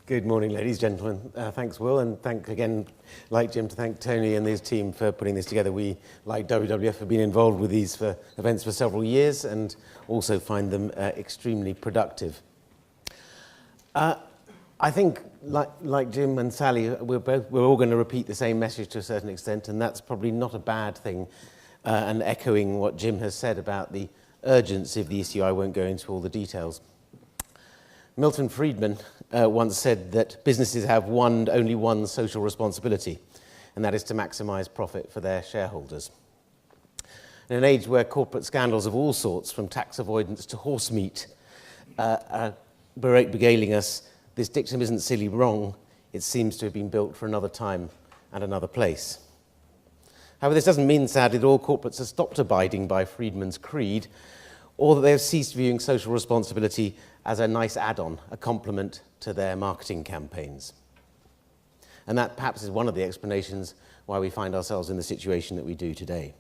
Good morning, ladies and gentlemen. Thanks, Will, and thank again, like Jim, to thank Tony and his team for putting this together. We, like WWF, have been involved with these events for several years and also find them extremely productive. I think, like Jim and Sally, we're all going to repeat the same message to a certain extent, and that's probably not a bad thing. And echoing what Jim has said about the urgency of the issue, I won't go into all the details. Milton Friedman once said that businesses have only one social responsibility, and that is to maximize profit for their shareholders. In an age where corporate scandals of all sorts, from tax avoidance to horse meat, are beguiling us, this dictum isn't silly wrong. It seems to have been built for another time and another place. However, this doesn't mean, sadly, that all corporates have stopped abiding by Friedman's creed, or that they have ceased viewing social responsibility as a nice add-on, a complement to their marketing campaigns. And that perhaps is one of the explanations why we find ourselves in the situation that we do today.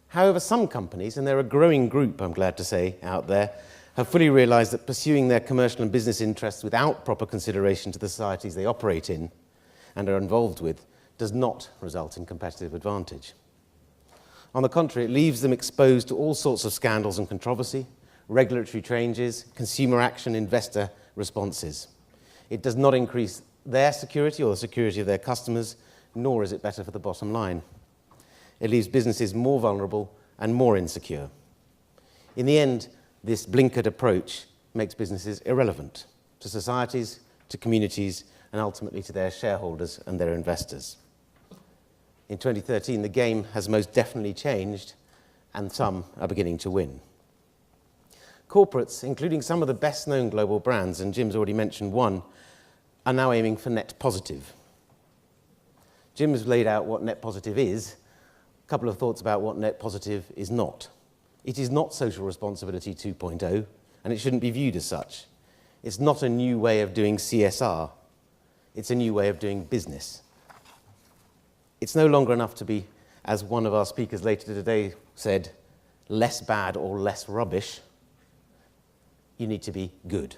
However, some companies, and they're a growing group, I'm glad to say, out there, have fully realized that pursuing their commercial and business interests without proper consideration to the societies they operate in and are involved with does not result in competitive advantage. On the contrary, it leaves them exposed to all sorts of scandals and controversy, regulatory changes, consumer action, investor responses. It does not increase their security or the security of their customers, nor is it better for the bottom line. It leaves businesses more vulnerable and more insecure. In the end, this blinkered approach makes businesses irrelevant to societies, to communities, and ultimately to their shareholders and their investors. In 2013, the game has most definitely changed, and some are beginning to win. Corporates, including some of the best-known global brands, and Jim's already mentioned one, are now aiming for net positive. Jim has laid out what net positive is. A couple of thoughts about what net positive is not. It is not social responsibility 2.0, and it shouldn't be viewed as such. It's not a new way of doing CSR. It's a new way of doing business. It's no longer enough to be, as one of our speakers later today said, less bad or less rubbish. You need to be good.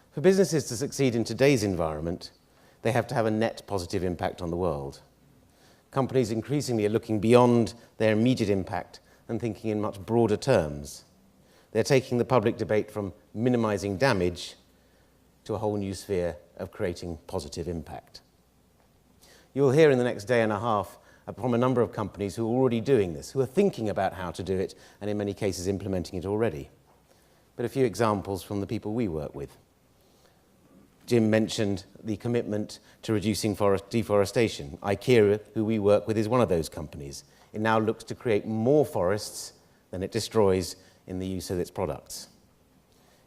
For businesses to succeed in today's environment, they have to have a net positive impact on the world. Companies increasingly are looking beyond their immediate impact and thinking in much broader terms. They're taking the public debate from minimizing damage to a whole new sphere of creating positive impact. You'll hear in the next day and a half from a number of companies who are already doing this, who are thinking about how to do it, and in many cases implementing it already. But a few examples from the people we work with. Jim mentioned the commitment to reducing deforestation. IKEA, who we work with, is one of those companies. It now looks to create more forests than it destroys in the use of its products.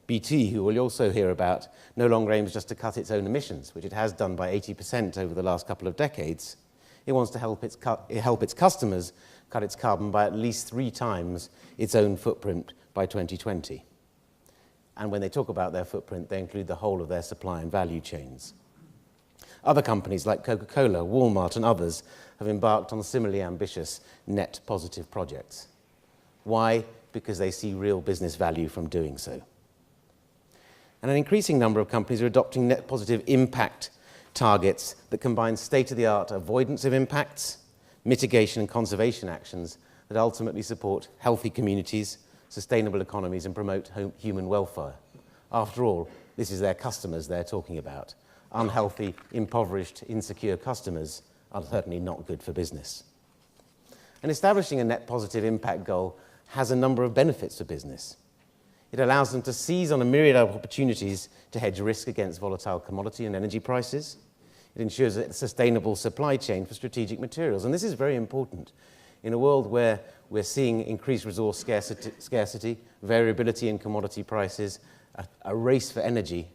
BT, who we'll also hear about, no longer aims just to cut its own emissions, which it has done by 80% over the last couple of decades. It wants to help its customers cut its carbon by at least 3 times its own footprint by 2020. And when they talk about their footprint, they include the whole of their supply and value chains. Other companies like Coca-Cola, Walmart, and others have embarked on similarly ambitious net positive projects. Why? Because they see real business value from doing so. And an increasing number of companies are adopting net positive impact targets that combine state-of-the-art avoidance of impacts, mitigation and conservation actions that ultimately support healthy communities, sustainable economies, and promote human welfare. After all, this is their customers they're talking about. Unhealthy, impoverished, insecure customers are certainly not good for business. And establishing a net positive impact goal has a number of benefits for business. It allows them to seize on a myriad of opportunities to hedge risk against volatile commodity and energy prices. It ensures a sustainable supply chain for strategic materials. And this is very important. In a world where we're seeing increased resource scarcity, variability in commodity prices, a race for energy,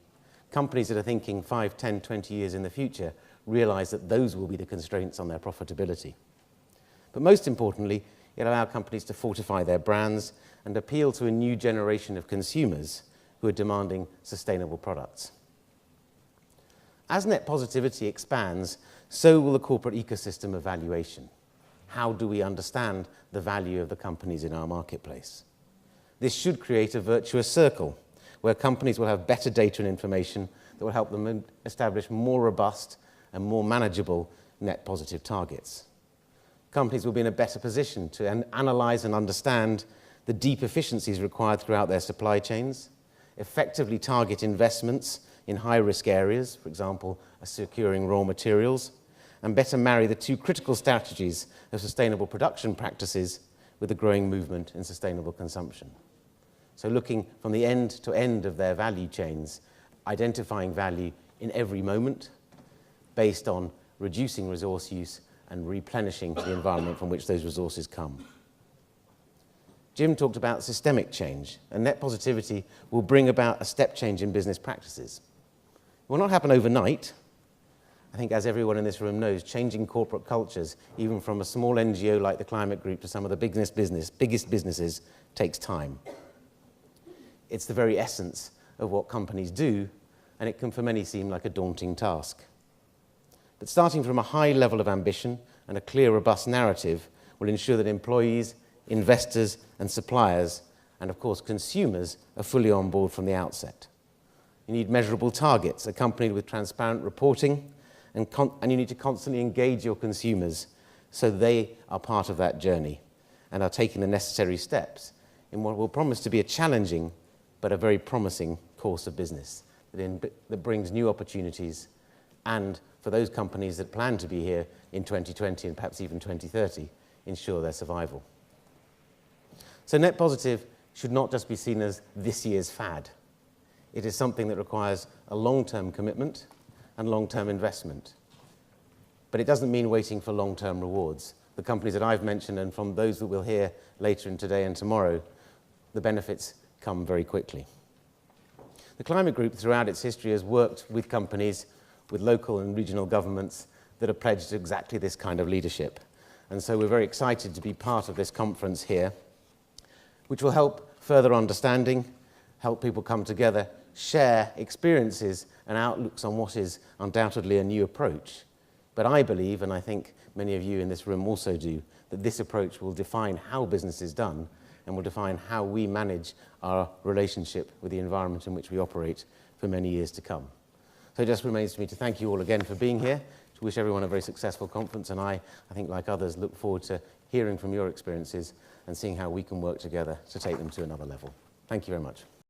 companies that are thinking 5, 10, 20 years in the future realize that those will be the constraints on their profitability. But most importantly, it allows companies to fortify their brands and appeal to a new generation of consumers who are demanding sustainable products. As net positivity expands, so will the corporate ecosystem of valuation. How do we understand the value of the companies in our marketplace? This should create a virtuous circle where companies will have better data and information that will help them establish more robust and more manageable net positive targets. Companies will be in a better position to analyse and understand the deep efficiencies required throughout their supply chains, effectively target investments in high-risk areas, for example, securing raw materials, and better marry the two critical strategies of sustainable production practices with the growing movement in sustainable consumption. So looking from the end to end of their value chains, identifying value in every moment based on reducing resource use and replenishing the environment from which those resources come. Jim talked about systemic change, and net positivity will bring about a step change in business practices. It will not happen overnight. I think, as everyone in this room knows, changing corporate cultures, even from a small NGO like the Climate Group to some of the biggest businesses, takes time. It's the very essence of what companies do, and it can for many seem like a daunting task. But starting from a high level of ambition and a clear, robust narrative will ensure that employees, investors and suppliers, and of course consumers, are fully on board from the outset. You need measurable targets accompanied with transparent reporting, and you need to constantly engage your consumers so they are part of that journey and are taking the necessary steps in what will promise to be a challenging but a very promising course of business that brings new opportunities, and for those companies that plan to be here in 2020 and perhaps even 2030, ensure their survival. So net positive should not just be seen as this year's fad. It is something that requires a long-term commitment and long-term investment. But it doesn't mean waiting for long-term rewards. The companies that I've mentioned, and from those that we'll hear later in today and tomorrow, the benefits come very quickly. The Climate Group, throughout its history, has worked with companies, with local and regional governments that are pledged to exactly this kind of leadership. And so we're very excited to be part of this conference here, which will help further understanding, help people come together, share experiences and outlooks on what is undoubtedly a new approach. But I believe, and I think many of you in this room also do, that this approach will define how business is done and will define how we manage our relationship with the environment in which we operate for many years to come. So it just remains for me to thank you all again for being here, to wish everyone a very successful conference, and I think like others, look forward to hearing from your experiences and seeing how we can work together to take them to another level. Thank you very much.